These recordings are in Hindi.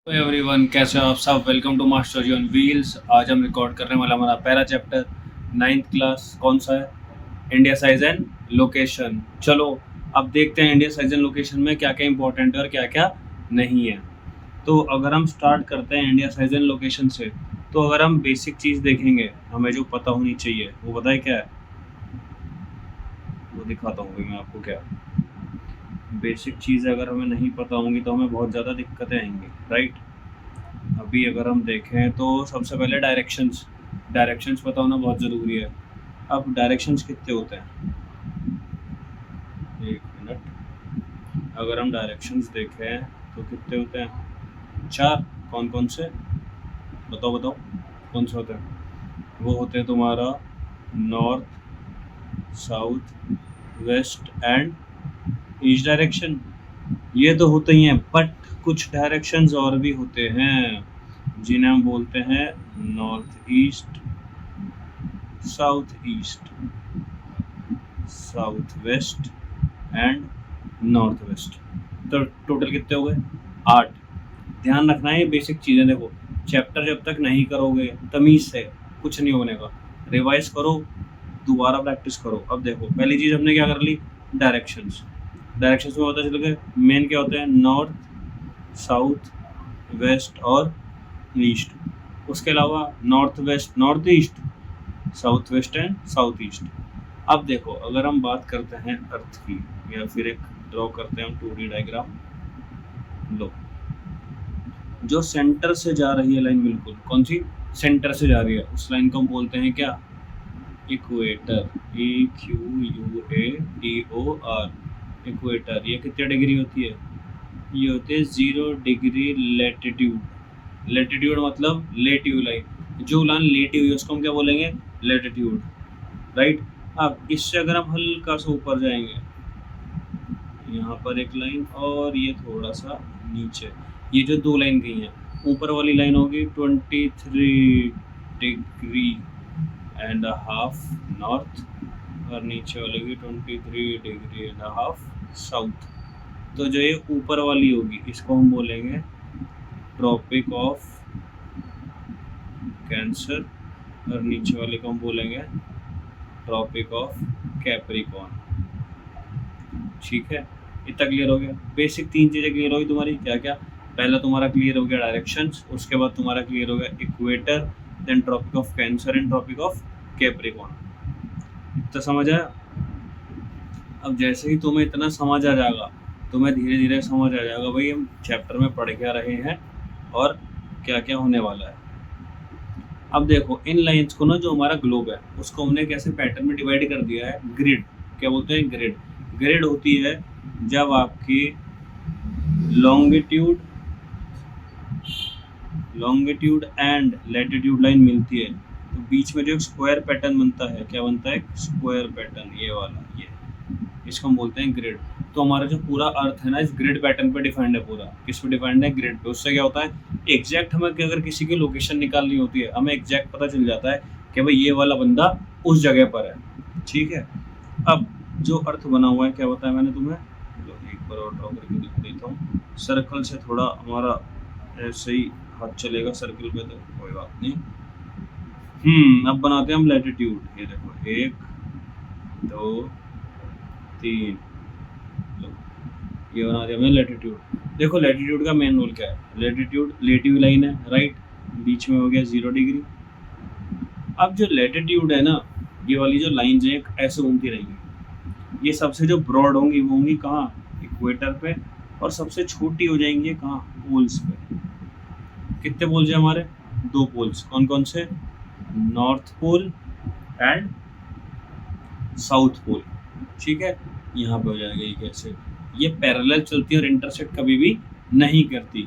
एवरीवन, कैसे हो आप सब। Welcome to master ji on wheels. आज हम रिकॉर्ड करने वाला हमारा पहला चैप्टर 9th क्लास। कौन सा है? India size and location. चलो अब देखते हैं इंडिया साइज एंड लोकेशन में क्या क्या इंपॉर्टेंट है और क्या क्या नहीं है। तो अगर हम स्टार्ट करते हैं इंडिया साइज एंड लोकेशन से, तो अगर हम बेसिक चीज़ देखेंगे हमें जो पता होनी चाहिए, वो बताए क्या है? वो दिखाता हूँ मैं आपको। क्या बेसिक चीज़ अगर हमें नहीं पता होंगी तो हमें बहुत ज़्यादा दिक्कतें आएंगी, राइट। अभी अगर हम देखें तो सबसे पहले डायरेक्शंस। डायरेक्शंस पता होना बहुत ज़रूरी है। अब डायरेक्शंस कितने होते हैं? एक मिनट। अगर हम डायरेक्शंस देखें तो कितने होते हैं? चार। कौन कौन से? बताओ बताओ, कौन से होते हैं? वो होते हैं तुम्हारा north, south, west and east direction. ये तो होते ही हैं, बट कुछ डायरेक्शंस और भी होते हैं जिन्हें हम बोलते हैं north east, south east, south west and north west. तो टोटल कितने हो गए? 8। ध्यान रखना है ये बेसिक चीज़ें। देखो, चैप्टर जब तक नहीं करोगे तमीज़ से, कुछ नहीं होने का। रिवाइज करो, दोबारा प्रैक्टिस करो। अब देखो, पहली चीज़ हमने क्या कर ली? डायरेक्शंस। डायरेक्शंस में पता चल गए मेन क्या होते हैं? नॉर्थ, साउथ, वेस्ट और ईस्ट। उसके अलावा north west, north east, south west and south east. अब देखो, अगर हम बात करते हैं अर्थ की, या फिर एक ड्रॉ करते हैं हम 2D डायग्राम। लो, जो सेंटर से जा रही है लाइन, बिल्कुल कौन सी? सेंटर से जा रही है, उस लाइन को हम बोलते हैं क्या? इक्वेटर। EQUATOR, equator. ये कितने डिग्री होती है? ये होती है 0 डिग्री लेटीट्यूड। लेटीट्यूड मतलब लेटी हुई लाइन। जो लाइन लेटी हुई है उसको हम क्या बोलेंगे? Latitude, right. अब इससे अगर हम हल्का सा ऊपर जाएंगे, यहाँ पर एक लाइन और ये थोड़ा सा नीचे, ये जो दो लाइन गई हैं, ऊपर वाली लाइन होगी 23.5 डिग्री नॉर्थ, और नीचे वाली होगी 23.5 डिग्री साउथ। तो जो ये ऊपर वाली होगी इसको हम बोलेंगे ट्रॉपिक ऑफ कैंसर, और नीचे वाले को हम बोलेंगे ट्रॉपिक ऑफ कैप्रिकॉर्न। ठीक है, इतना क्लियर हो गया। बेसिक 3 चीज़ें क्लियर होगी तुम्हारी। क्या क्या? पहला तुम्हारा क्लियर हो गया डायरेक्शंस, उसके बाद तुम्हारा क्लियर हो गया equator, then tropic of cancer and tropic of capricorn. इतना समझ आया? अब जैसे ही तुम्हें इतना समझ आ जाएगा, तुम्हें धीरे धीरे समझ आ जाएगा भाई हम चैप्टर में पढ़ क्या रहे हैं और क्या क्या होने वाला है। अब देखो, इन लाइंस को ना, जो हमारा ग्लोब है उसको हमने कैसे पैटर्न में डिवाइड कर दिया है? ग्रिड। क्या बोलते हैं? ग्रिड। ग्रिड होती है जब आपकी longitude longitude and latitude line मिलती है, तो बीच में जो एक स्क्वायर पैटर्न बनता है, क्या बनता है? स्क्वायर पैटर्न, ये वाला, ये। इसको हम बोलते हैं ग्रिड। तो हमारा जो पूरा अर्थ है ना, इस ग्रिड पैटर्न पे डिफाइंड है। पूरा किस पे डिफाइंड है? ग्रिड पे। उससे क्या होता है? एग्जैक्ट हमें अगर किसी की लोकेशन निकालनी होती है, हमें एग्जैक्ट पता चल जाता है कि भाई ये वाला बंदा उस जगह पर है। ठीक है। अब जो अर्थ बना हुआ है, क्या बताया मैंने तुम्हें? एक बार और ड्रॉ करके दिखा देता हूँ। सर्कल से थोड़ा हमारा ऐसे ही हाथ चलेगा सर्कल पे, तो कोई बात नहीं। अब बनाते हैं हम लैटिट्यूड। ये देखो, 1 2 3। लो, ये बना दिया हमने लैटिट्यूड। देखो, लैटिट्यूड का मेन रूल क्या है? लैटिट्यूड लेटी हुई लाइन है, राइट। बीच में हो गया 0 डिग्री। अब जो लैटिट्यूड है ना, ये वाली जो लाइन है ऐसे घूमती रहेंगी। ये सबसे जो ब्रॉड होंगी वो होंगी कहाँ? इक्वेटर पे। और सबसे छोटी हो जाएंगी कहाँ? पोल्स पे। कितने पोल्स हैं हमारे? 2 पोल्स। कौन कौन से? North pole and south pole. ठीक है, यहाँ पे हो जाएगा ये कैसे? ये पैरेलल चलती है और इंटरसेक्ट कभी भी नहीं करती।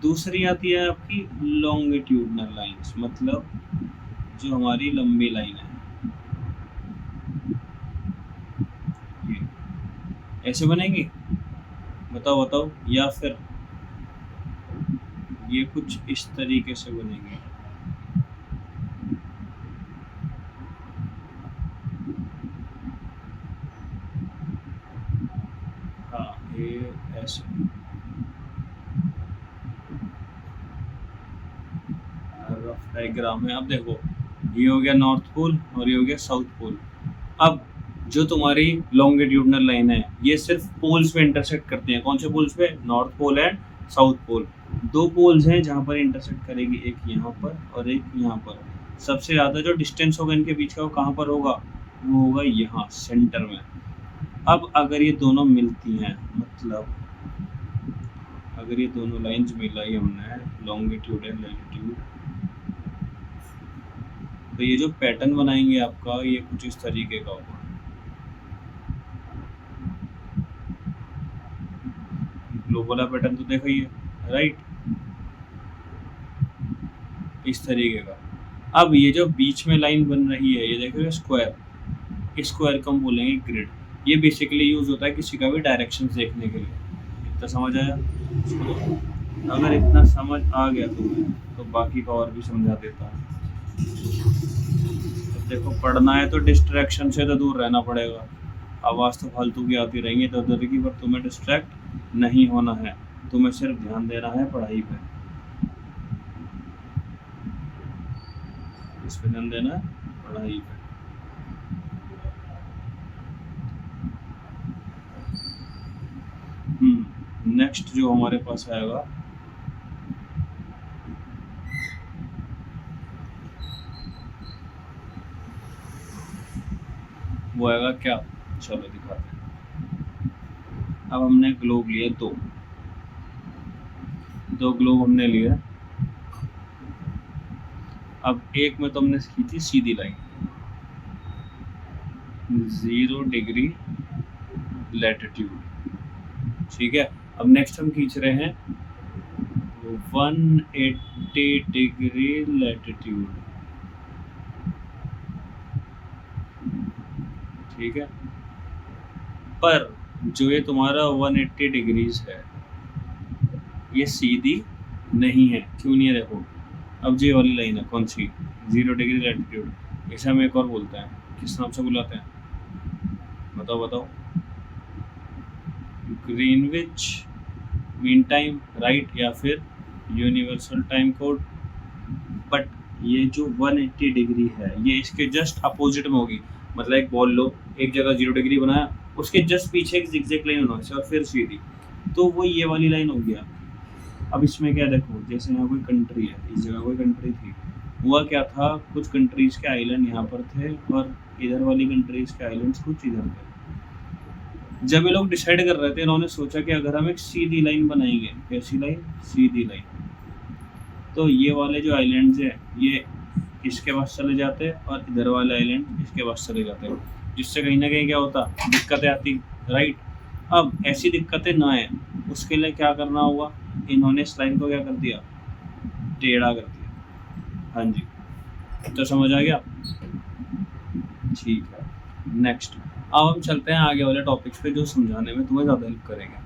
दूसरी आती है आपकी लॉन्गिट्यूडनल लाइंस, मतलब जो हमारी लंबी लाइन है, ये ऐसे बनेंगी। बताओ बताओ, या फिर ये कुछ इस तरीके से बनेंगे। हाँ, ये ऐसे। रफ डायग्राम है। अब देखो, ये हो गया नॉर्थ पोल और ये हो गया साउथ पोल। अब जो तुम्हारी लॉन्गिट्यूडनल लाइन है, ये सिर्फ पोल्स पे इंटरसेक्ट करती हैं। कौन से पोल्स पे? North pole and south pole. दो पोल्स हैं जहाँ पर इंटरसेक्ट करेगी, एक यहाँ पर और एक यहाँ पर। सबसे ज़्यादा जो डिस्टेंस होगा इनके बीच का वो कहाँ पर होगा? वो होगा यहाँ सेंटर में। अब अगर ये दोनों मिलती हैं, मतलब अगर ये दोनों लाइंस मिलाई हमने, लॉन्गिट्यूड एंड लैटिट्यूड, तो ये जो पैटर्न बनाएंगे आपका, ये कुछ इस तरीके का होगा। ग्लोबल पैटर्न तो देखा ही है, राइट, इस तरीके का। अब ये जो बीच में लाइन बन रही है, ये देखो स्क्वायर, इस स्क्वायर को हम बोलेंगे ग्रिड। ये बेसिकली यूज होता है किसी का भी डायरेक्शन देखने के लिए। इतना समझ आया? अगर इतना समझ आ गया तुम्हें तो बाकी का और भी समझा देता हूँ। तो देखो, पढ़ना है तो डिस्ट्रैक्शन से तो दूर रहना पड़ेगा। आवाज़ तो फालतू की आती रहेंगी तो उधर की, पर तुम्हें डिस्ट्रैक्ट नहीं होना है। तुम्हें सिर्फ ध्यान देना है पढ़ाई पे, इस पे ध्यान देना है, पढ़ाई पे। नेक्स्ट जो हमारे पास आएगा, वो आएगा क्या? चलो दिखाते हैं। अब हमने ग्लोब लिए दो ग्लोब हमने लिए। अब एक में तो हमने खींची थी सीधी लाइन 0 डिग्री लैटिट्यूड, ठीक है। अब नेक्स्ट हम खींच रहे हैं 180 डिग्री लैटिट्यूड, ठीक है। पर जो ये तुम्हारा 180 डिग्रीज है, ये सीधी नहीं है। क्यों नहीं है? देखो, अब जो वाली लाइन है कौन सी? 0 डिग्री लैटिट्यूड। इसे हम एक और बोलते हैं, किस नाम से बुलाते हैं? बताओ। ग्रीनविच मीन टाइम, राइट, या फिर यूनिवर्सल टाइम कोड। बट ये जो 180 डिग्री है, ये इसके जस्ट अपोजिट में होगी। मतलब एक बॉल लो, एक जगह 0 डिग्री बनाया, उसके जस्ट पीछे एक जिगजैग लाइन होना है और फिर सीधी, तो वो ये वाली लाइन हो गया। अब इसमें क्या देखो, जैसे यहाँ कोई कंट्री है, इस जगह कोई कंट्री थी, हुआ क्या था, कुछ कंट्रीज के आइलैंड यहाँ पर थे और इधर वाली कंट्रीज के आइलैंड्स कुछ इधर थे। जब ये लोग डिसाइड कर रहे थे, इन्होंने सोचा कि अगर हम एक सीधी लाइन बनाएंगे, कैसी लाइन? सीधी लाइन, तो ये वाले जो आइलैंड्स हैं ये इसके पास चले जाते और इधर वाले आइलैंड इसके पास चले जाते, जिससे कहीं ना कहीं क्या होता, दिक्कतें आती, राइट। अब ऐसी दिक्कतें ना आए उसके लिए क्या करना होगा? इन्होंने इस लाइन को क्या कर दिया? टेढ़ा कर दिया। हाँ जी, तो समझ आ गया? ठीक है। नेक्स्ट, अब हम चलते हैं आगे वाले टॉपिक्स पे जो समझाने में तुम्हें ज़्यादा हेल्प करेंगे।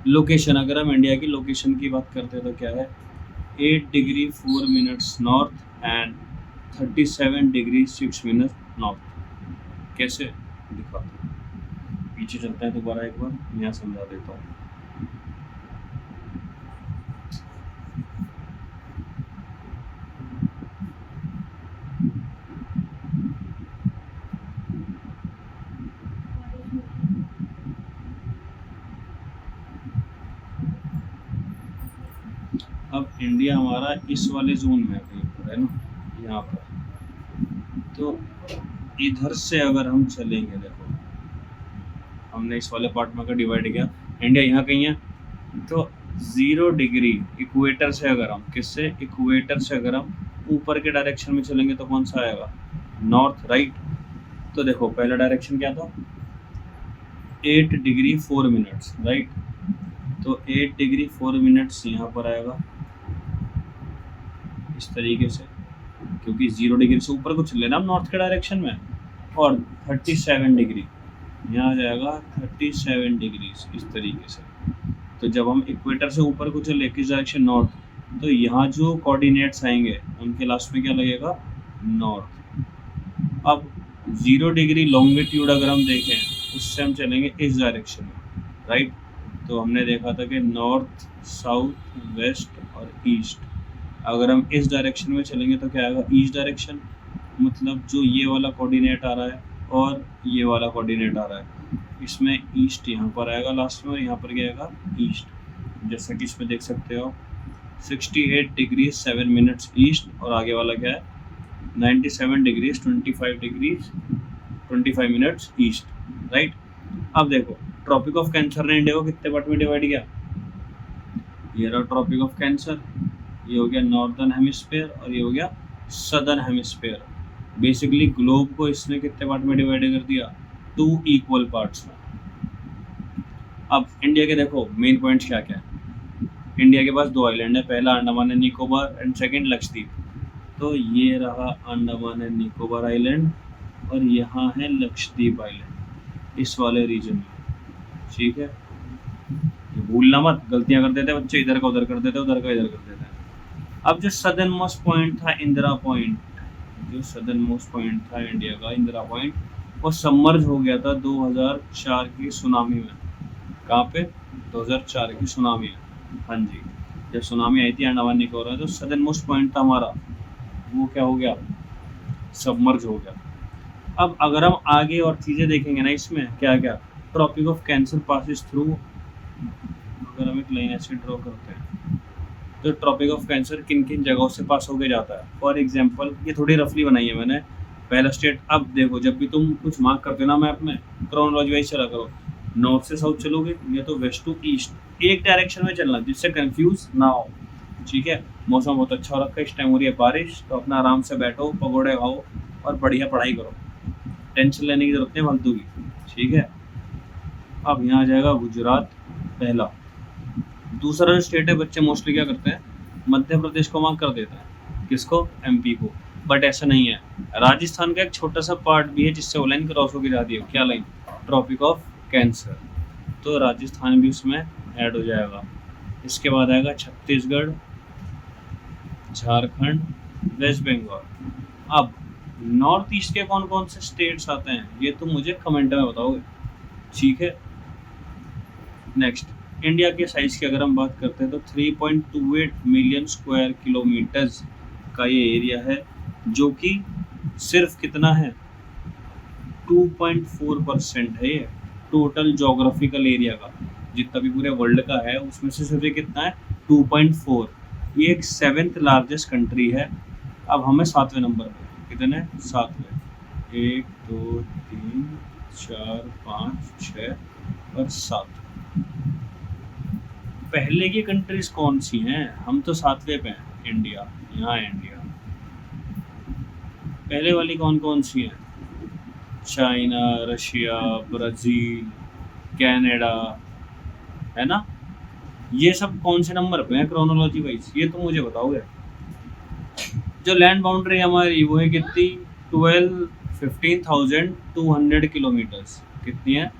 लोकेशन, अगर हम इंडिया की लोकेशन की बात करते हैं तो क्या है? 8 degree 4 minutes north and 37 degree 6 minute north. कैसे दिखाते हैं? पीछे चलते हैं दोबारा एक बार, यहाँ समझा देता हूँ। अब इंडिया हमारा इस वाले जोन में है ना, यहाँ पर। तो इधर से अगर हम चलेंगे, देखो हमने इस वाले पार्ट में अगर डिवाइड किया, इंडिया यहाँ कहीं है, तो 0 डिग्री इक्वेटर से अगर हम, किससे? इक्वेटर से अगर हम ऊपर के डायरेक्शन में चलेंगे तो कौन सा आएगा? North, right. तो देखो पहला डायरेक्शन क्या था? 8 डिग्री 4 मिनट्स, राइट। तो 8 डिग्री 4 मिनट्स यहाँ पर आएगा इस तरीके से, क्योंकि 0 डिग्री से ऊपर को चले ना हम नॉर्थ के डायरेक्शन में, और 37 डिग्री यहाँ आ जाएगा 37 डिग्री इस तरीके से। तो जब हम इक्वेटर से ऊपर को चले किस डायरेक्शन? नॉर्थ, तो यहाँ जो कोऑर्डिनेट्स आएंगे उनके लास्ट में क्या लगेगा? नॉर्थ। अब 0 डिग्री लॉन्गिट्यूड अगर हम देखें, उससे हम चलेंगे इस डायरेक्शन में, राइट। तो हमने देखा था कि नॉर्थ, साउथ, वेस्ट और ईस्ट, अगर हम इस डायरेक्शन में चलेंगे तो क्या आएगा, ईस्ट डायरेक्शन, मतलब जो ये वाला कोऑर्डिनेट आ रहा है और ये वाला कोऑर्डिनेट आ रहा है, इसमें ईस्ट यहाँ पर आएगा लास्ट में और यहाँ पर क्या आएगा, ईस्ट। जैसा कि इसमें देख सकते हो 68 डिग्री 7 मिनट्स ईस्ट, और आगे वाला क्या है 97 degrees 25 degrees 25 minutes east, right. अब देखो ट्रॉपिक ऑफ कैंसर ने इंडिया को कितने पार्ट में डिवाइड किया, ये रहा ट्रॉपिक ऑफ कैंसर, ये हो गया नॉर्दर्न हेमिस्फीयर और ये हो गया सदर्न हेमिस्फीयर। बेसिकली ग्लोब को इसने कितने पार्ट में डिवाइड कर दिया, 2 इक्वल पार्ट्स में। अब इंडिया के देखो मेन पॉइंट्स क्या क्या है। इंडिया के पास 2 आइलैंड है, पहला Andaman and Nicobar and second Lakshadweep. तो ये रहा अंडमान एंड निकोबार आइलैंड और यहाँ है लक्षद्वीप आइलैंड, इस वाले रीजन में, ठीक है। ये भूलना मत, गलतियाँ कर देते हैं बच्चे, इधर का उधर कर देते हैं, उधर का इधर कर देते हैं। अब जो सदर्न मोस्ट पॉइंट था इंदिरा पॉइंट, जो सदर्न मोस्ट पॉइंट था इंडिया का इंदिरा पॉइंट, वो सबमर्ज हो गया था 2004 की सुनामी में। कहाँ पे, 2004 की सुनामी में, हाँ जी, जब सुनामी आई थी अंडमान निकोबार में, तो सदर्न मोस्ट पॉइंट था हमारा, वो क्या हो गया, सबमर्ज हो गया। अब अगर हम आगे और चीज़ें देखेंगे ना इसमें क्या क्या, tropic of cancer passes through, अगर हम एक लाइन ऐसे ड्रॉ करते हैं तो ट्रॉपिक ऑफ कैंसर किन किन जगहों से पास होके जाता है। फॉर एग्जांपल ये थोड़ी रफली बनाई है मैंने, पहला स्टेट। अब देखो जब भी तुम कुछ मार्क करते हो ना मैप में, क्रोनोलॉजी वाइज चला करो, नॉर्थ से साउथ चलोगे या तो वेस्ट टू ईस्ट, एक डायरेक्शन में चलना जिससे कंफ्यूज ना हो, ठीक है। मौसम बहुत अच्छा हो रखा है, इस टाइम हो रही है बारिश, तो अपना आराम से बैठो, पकौड़े खाओ और बढ़िया पढ़ाई करो, टेंशन लेने की जरूरत नहीं फालतू की, ठीक है। अब यहाँ आ जाएगा गुजरात पहला। दूसरा जो स्टेट है, बच्चे मोस्टली क्या करते हैं, मध्य प्रदेश को मार्क कर देते हैं, किसको, एमपी को, बट ऐसा नहीं है। राजस्थान का एक छोटा सा पार्ट भी है जिससे वो लाइन क्रॉस होकर जाती है, क्या लाइन, ट्रॉपिक ऑफ कैंसर, तो राजस्थान भी उसमें ऐड हो जाएगा। इसके बाद आएगा छत्तीसगढ़, झारखंड, वेस्ट बंगाल। अब नॉर्थ ईस्ट के कौन कौन से स्टेट्स आते हैं ये तुम मुझे कमेंट में बताओगे, ठीक है। नेक्स्ट, इंडिया के साइज़ की अगर हम बात करते हैं तो 3.28 मिलियन स्क्वायर किलोमीटर्स का ये एरिया है, जो कि सिर्फ कितना है, 2.4% है ये टोटल जोग्राफिकल एरिया का, जितना भी पूरे वर्ल्ड का है उसमें से सिर्फ कितना है, 2.4। ये एक 7th लार्जेस्ट कंट्री है। अब हमें 7वें नंबर पे, कितने, 7वें, 1 2 3 4 5 6 और 7। पहले की कंट्रीज कौन सी हैं, हम तो 7वें पे हैं, इंडिया, यहाँ है इंडिया। पहले वाली कौन कौन सी हैं, चाइना, रशिया, ब्राज़ील, कनाडा, है ना। ये सब कौन से नंबर पे हैं क्रोनोलॉजी वाइज, ये तो मुझे बताओगे। जो लैंड बाउंड्री हमारी वो है कितनी, 15,200 किलोमीटर्स, कितनी है,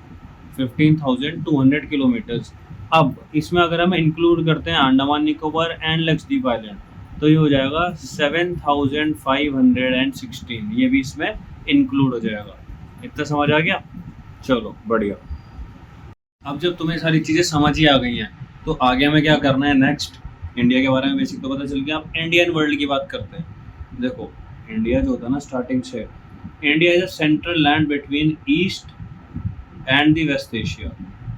15,200 किलोमीटर्स। अब इसमें अगर हम इंक्लूड करते हैं अंडमान निकोबार एंड लक्षद्वीप आइलैंड, तो ये हो जाएगा 7,516, ये भी इसमें इंक्लूड हो जाएगा। इतना समझ आ गया, चलो बढ़िया। अब जब तुम्हें सारी चीज़ें समझ ही आ गई हैं तो आगे हमें क्या करना है, नेक्स्ट इंडिया के बारे में बेसिक तो पता चल गया। अब इंडियन वर्ल्ड की बात करते हैं। देखो इंडिया जो होता है ना, स्टार्टिंग से, India is a central land between east and the west Asia.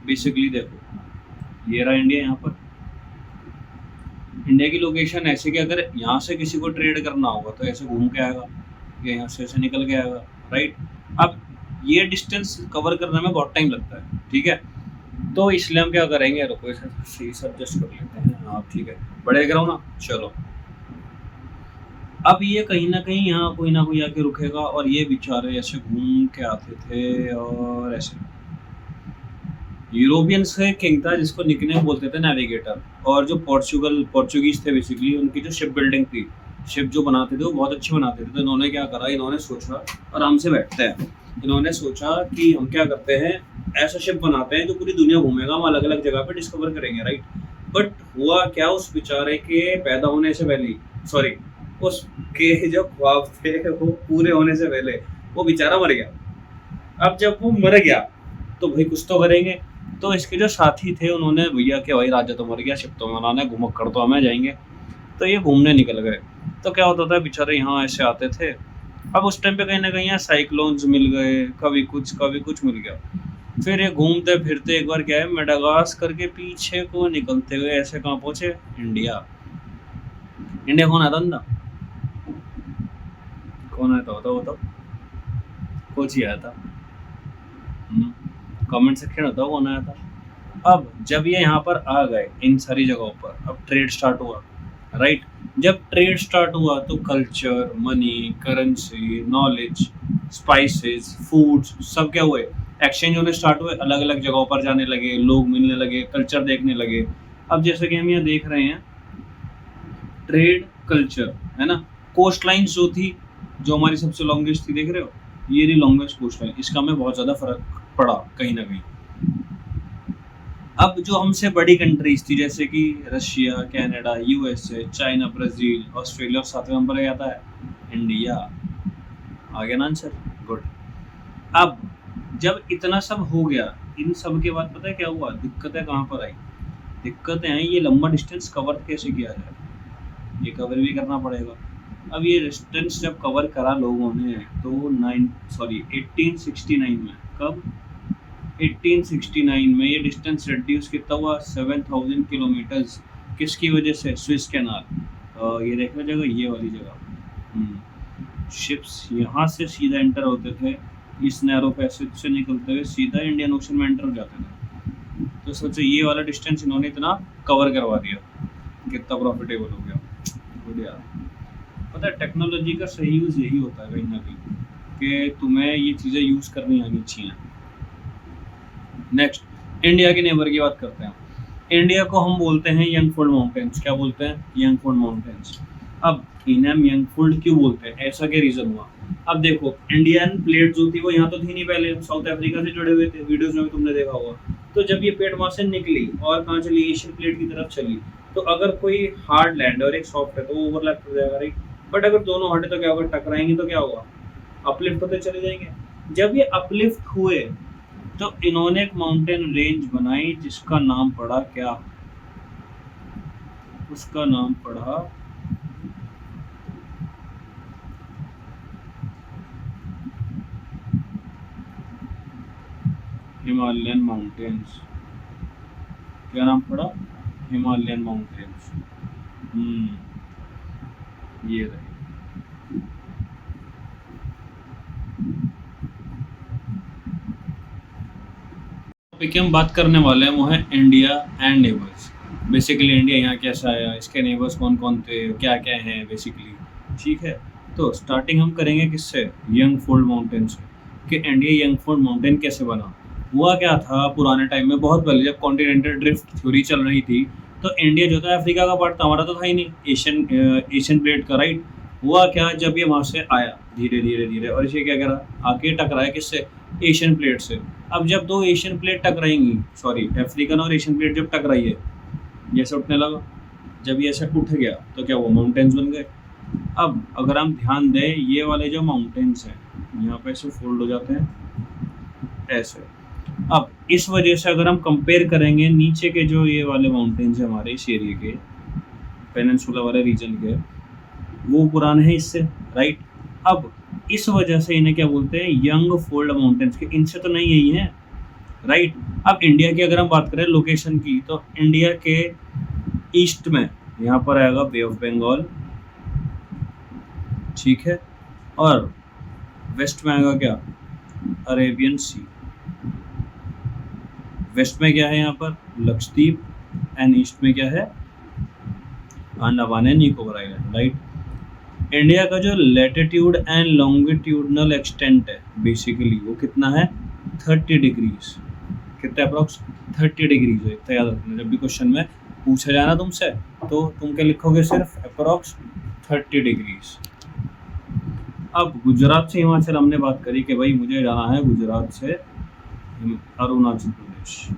Basically देखो ये रहा इंडिया, यहाँ पर इंडिया की लोकेशन ऐसे कि अगर यहाँ से किसी को ट्रेड करना होगा तो ऐसे घूम के आएगा या यहाँ से ऐसे निकल के आएगा, राइट। अब ये डिस्टेंस कवर करने में बहुत टाइम लगता है, ठीक है। तो इसलिए हम क्या करेंगे, रुको इसे सही से एडजस्ट कर लेते हैं, हाँ ठीक है, बड़े करो ना, चलो। अब ये कहीं ना कहीं यहाँ कोई ना कोई आके रुकेगा और ये बेचारे ऐसे घूम के आते थे और ऐसे। यूरोपियन से किंग था जिसको निकनेम बोलते थे नेविगेटर, और जो पोर्चुगीज थे बेसिकली, उनकी जो शिप बिल्डिंग थी, शिप जो बनाते थे वो बहुत अच्छे बनाते थे। तो इन्होंने क्या करा, इन्होंने सोचा, आराम से बैठते हैं, इन्होंने सोचा कि हम क्या करते हैं, ऐसा शिप बनाते हैं जो पूरी दुनिया घूमेगा, हम अलग अलग जगह पे डिस्कवर करेंगे, राइट। बट हुआ क्या, उस बेचारे के पैदा होने से पहले, सॉरी उसके जो ख्वाब थे वो पूरे होने से पहले वो बेचारा मर गया। अब जब वो मर गया तो भाई कुछ तो करेंगे। तो इसके जो साथी थे उन्होंने भैया कि भाई राजा तो मर गया, शिप तो बनाना है, घुमक्कड़ तो हमें जाएंगे। तो ये घूमने निकल गए। तो क्या होता था, बेचारे यहाँ ऐसे आते थे। अब उस टाइम पे कहीं ना कहीं यहाँ साइक्लोन्स मिल गए, कभी कुछ मिल गया। फिर ये घूमते फिरते एक बार क्या है, मेडागास्कर के पीछे को निकलते हुए ऐसे कहाँ पहुंचे, इंडिया। इंडिया कौन आता था, कौन आया था बताओ बताओ, कोच ही आया था। कमेंट सेक्शन बताओ कौन आया था। अब जब ये यहाँ पर आ गए इन सारी जगहों पर, अब ट्रेड स्टार्ट हुआ, राइट। जब ट्रेड स्टार्ट हुआ तो culture, money, currency, knowledge, spices, foods सब क्या हुए, एक्सचेंज होने स्टार्ट हुए, अलग अलग जगहों पर जाने लगे, लोग मिलने लगे, कल्चर देखने लगे। अब जैसे कि हम यहाँ देख रहे हैं, ट्रेड कल्चर है ना। कोस्ट लाइन्स जो थी, जो हमारी सबसे लॉन्गेस्ट थी, देख रहे हो, ये रही लॉन्गेस्ट कोस्ट लाइन, इसका हमें बहुत ज़्यादा फर्क पड़ा कहीं ना कहीं। अब जो हमसे बड़ी कंट्रीज थी जैसे कि Russia, Canada, USA, China, Brazil, Australia, और सातवें नंबर पे आता है इंडिया। आ गया ना आंसर, गुड। अब जब इतना सब हो गया, इन सब के बाद पता है क्या हुआ, दिक्कतें कहाँ पर आई, दिक्कतें आई ये लंबा डिस्टेंस कवर कैसे किया जाए, ये कवर भी करना पड़ेगा। अब ये डिस्टेंस जब कवर करा लोगों ने तो 1869 में, कब, 1869 में ये डिस्टेंस रिड्यूस कितना हुआ, 7000 किलोमीटर्स। किसकी वजह से, स्विस कैनाल। ये देखना जगह, ये वाली जगह, शिप्स यहाँ से सीधा एंटर होते थे, इस नैरो पैसेज से निकलते हुए सीधा इंडियन ओशन में एंटर हो जाते थे। तो सोचो ये वाला डिस्टेंस इन्होंने इतना कवर करवा दिया, कितना प्रॉफिटेबल हो गया, बढ़िया। पता है टेक्नोलॉजी का सही यूज़ यही होता है कहीं ना कहीं, कि तुम्हें ये चीज़ें यूज़ करनी आनी चाहिए। नेक्स्ट इंडिया के नेबर की बात करते हैं। इंडिया को हम बोलते हैं यंगफोल्ड माउंटेन्स। क्या बोलते हैं, यंगफोल्ड माउंटेन्स। अब इन्हें हम यंगफोल्ड क्यों बोलते हैं, ऐसा क्या रीज़न हुआ। अब देखो इंडियन प्लेट जो थी वो यहाँ तो थी नहीं पहले, हम साउथ अफ्रीका से जुड़े हुए थे, वीडियोस में भी तुमने देखा होगा। तो जब ये प्लेट वहाँ से निकली और कहाँ चली, एशियन प्लेट की तरफ चली, तो अगर कोई हार्ड लैंड और एक सॉफ्ट है तो वो ओवरलैप कर जाएगा, राइट। बट अगर दोनों हटे तो क्या होगा, टकराएंगे तो क्या होगा, अपलिफ्ट होते चले जाएंगे। जब ये अपलिफ्ट हुए तो इन्होंने एक माउंटेन रेंज बनाई जिसका नाम पड़ा क्या, उसका नाम पड़ा हिमालयन माउंटेन्स। क्या नाम पड़ा, हिमालयन माउंटेन्स। ये रहे। टॉपिक की हम बात करने वाले हैं वो है India and neighbours. Basically India यहाँ कैसा आया, इसके नेबर्स कौन कौन थे, क्या क्या हैं बेसिकली, ठीक है। तो स्टार्टिंग हम करेंगे किससे, यंगफोल्ड माउंटेन से, कि इंडिया यंगफोल्ड माउंटेन कैसे बना। हुआ क्या था पुराने टाइम में, बहुत पहले जब कॉन्टिनेंटल ड्रिफ्ट थ्योरी चल रही थी, तो इंडिया जो था अफ्रीका का पार्ट था, हमारा तो था ही नहीं, एशियन प्लेट का, राइट। हुआ क्या, जब ये वहाँ से आया धीरे धीरे धीरे, और इसे क्या करा, आके टकराया किससे, एशियन प्लेट से। अब जब दो एशियन प्लेट टकराएंगी, सॉरी अफ्रीकन और एशियन प्लेट जब टकराई है, जैसे उठने लगा, जब ये ऐसे उठ गया तो क्या वो माउंटेन्स बन गए। अब अगर हम ध्यान दें, ये वाले जो माउंटेन्स हैं यहाँ पे ऐसे फोल्ड हो जाते हैं ऐसे। अब इस वजह से अगर हम कंपेयर करेंगे, नीचे के जो ये वाले माउंटेन्स हैं हमारे इस एरिया के, पेनिनसुला वाले रीजन के, वो पुराने हैं इससे, राइट। अब इस वजह से इन्हें क्या बोलते हैं, यंग फोल्ड माउंटेन्स के, इनसे तो नहीं यही है, राइट। अब इंडिया की अगर हम बात करें लोकेशन की, तो इंडिया के ईस्ट में यहाँ पर आएगा बे ऑफ बंगाल, ठीक है, और वेस्ट में आएगा क्या, अरेबियन सी। वेस्ट में क्या है यहाँ पर, लक्षद्वीप, एंड ईस्ट में क्या है, Andaman and Nicobar island, right. India का जो लैटिट्यूड एंड लॉन्गिट्यूडनल एक्सटेंट है बेसिकली वो कितना है, 30 डिग्रीज। कितना अप्रॉक्स, 30 डिग्रीज है, इतना याद रखना। जब भी क्वेश्चन में पूछा जाना तुमसे तो तुम क्या लिखोगे, सिर्फ अप्रॉक्स 30 डिग्रीज। अब गुजरात से हिमाचल हमने बात करी कि भाई मुझे जाना है गुजरात से अरुणाचल प्रदेश,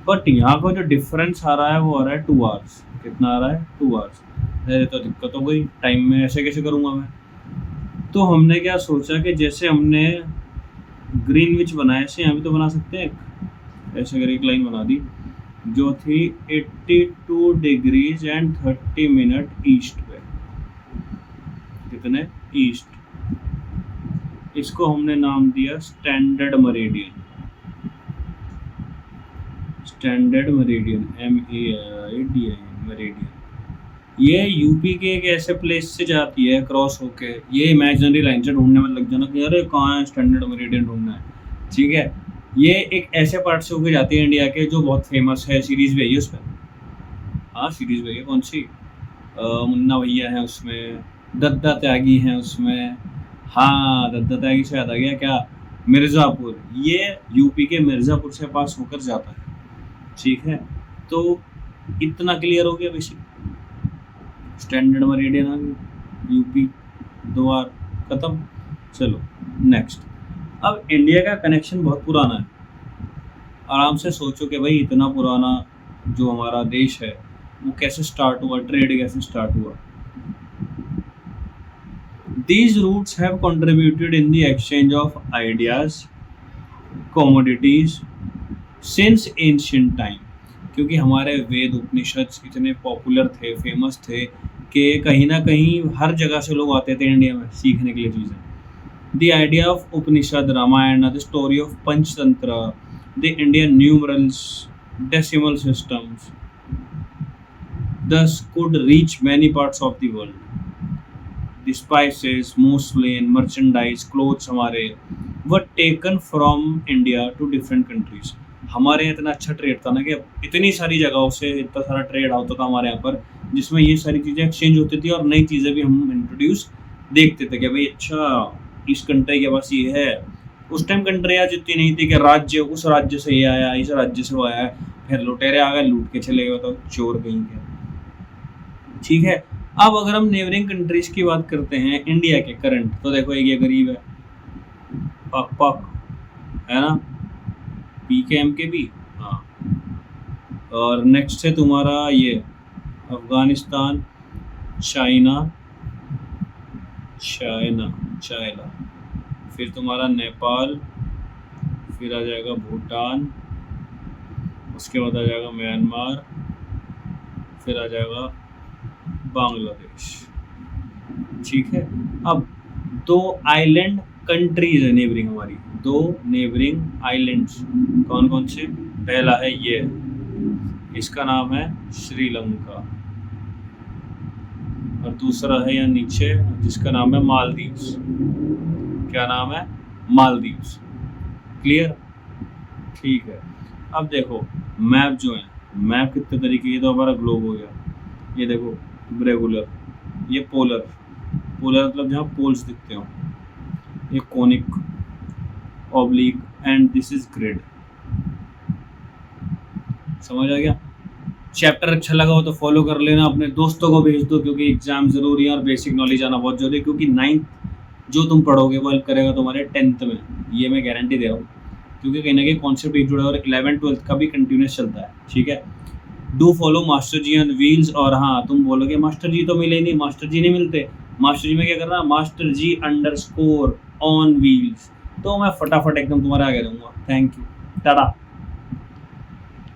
बट यहाँ का जो डिफरेंस आ रहा है वो आ रहा है 2 आवर्स। कितना आ रहा है, 2 आवर्स। अरे तो दिक्कत हो गई, टाइम में ऐसे कैसे करूँगा मैं। तो हमने क्या सोचा कि जैसे हमने ग्रीनविच बनाया, ऐसे यहाँ भी तो बना सकते हैं, ऐसे करके एक लाइन बना दी, जो थी 82 डिग्रीज एंड 30 मिनट ईस्ट पे। कितने ईस्ट? इसको हमने नाम दिया standard meridian. Standard meridian, MERIDIAN meridian. ये यूपी के एक ऐसे प्लेस से जाती है क्रॉस होके, ये इमेजिनरी लाइन से ढूंढने में लग जाना कि अरे कहाँ है स्टैंडर्ड मेरिडियन ढूंढना है, ठीक है। ये एक ऐसे पार्ट से होके जाती है इंडिया के जो बहुत फेमस है, सीरीज भी है उस पर। हाँ सीरीज भी है, कौन सी? मुन्ना भैया है उसमें, दद्दा त्यागी है उसमें। हाँ दद्दा त्यागी से याद आ गया, क्या मिर्ज़ापुर, ये यूपी के मिर्ज़ापुर से पास होकर जाता है, ठीक है। तो इतना क्लियर हो गया बेसिक। स्टैंडर्ड मेरिडियन आ गई, यूपी, द्वार, खत्म। चलो नेक्स्ट। अब इंडिया का कनेक्शन बहुत पुराना है। आराम से सोचो कि भाई इतना पुराना जो हमारा देश है वो कैसे स्टार्ट हुआ, ट्रेड कैसे स्टार्ट हुआ। These routes have contributed in the exchange of ideas, commodities since ancient time। क्योंकि हमारे वेद उपनिषद इतने पॉपुलर थे, फेमस थे कि कहीं ना कहीं हर जगह से लोग आते थे इंडिया में सीखने के लिए चीज़ें। The idea of Upanishad, Ramayana, the story of Panchtantra, the Indian numerals, decimal systems, thus could reach many parts of the world। The spices, muslin, merchandise, clothes हमारे were taken from India to different countries। हमारे यहाँ इतना अच्छा ट्रेड था ना कि इतनी सारी जगहों से इतना सारा ट्रेड होता था हमारे यहाँ पर, जिसमें ये सारी चीज़ें एक्सचेंज होती थी और नई चीज़ें भी हम इंट्रोड्यूस देखते थे कि भाई अच्छा इस कंट्री के पास ये है। उस टाइम कंट्रियाँ जितनी नहीं थी कि राज्य, उस राज्य से ये आया, इस राज्य से वो आया, फिर लुटेरे आ गए लूट के चले गए, तो चोर कहीं के, ठीक है। अब अगर हम नेबरिंग कंट्रीज की बात करते हैं इंडिया के करंट, तो देखो एक ये गरीब है, पाक है ना, PKM के भी, हाँ। और नेक्स्ट है तुम्हारा ये अफगानिस्तान, चाइना, फिर तुम्हारा नेपाल, फिर आ जाएगा भूटान, उसके बाद आ जाएगा म्यांमार, फिर आ जाएगा बांग्लादेश, ठीक है। अब दो आइलैंड कंट्रीज है नेबरिंग हमारी, दो नेबरिंग आइलैंड्स, कौन कौन से? पहला है ये, इसका नाम है श्रीलंका, और दूसरा है यहाँ नीचे जिसका नाम है मालदीव्स। क्या नाम है? मालदीव्स। क्लियर? ठीक है। अब देखो मैप जो है, मैप कितने तरीके, ये तो हमारा ग्लोब हो गया, ये देखो रेगुलर, ये पोलर, पोलर मतलब जहाँ पोल्स दिखते हो, ये conic, oblique, and this is grid. समझ आ गया? चैप्टर अच्छा लगा हो तो फॉलो कर लेना, अपने दोस्तों को भेज दो, क्योंकि एग्जाम जरूरी है और बेसिक नॉलेज आना बहुत जरूरी है, क्योंकि 9th जो तुम पढ़ोगे वो हेल्प करेगा तुम्हारे 10th में, ये मैं गारंटी दे रहा हूँ, क्योंकि कहीं ना कहीं कॉन्सेप्ट एक जुड़ा है और 11th 12th का भी कंटिन्यूस चलता है, ठीक है। Do follow master ji on wheels. और हाँ तुम बोलोगे मास्टर जी तो मिले नहीं, मास्टर जी नहीं मिलते, मास्टर जी में क्या करना, मास्टर जी _ ऑन व्हील्स, तो मैं फटाफट एकदम तुम्हारे आगे रहूँगा। Thank you, Tata.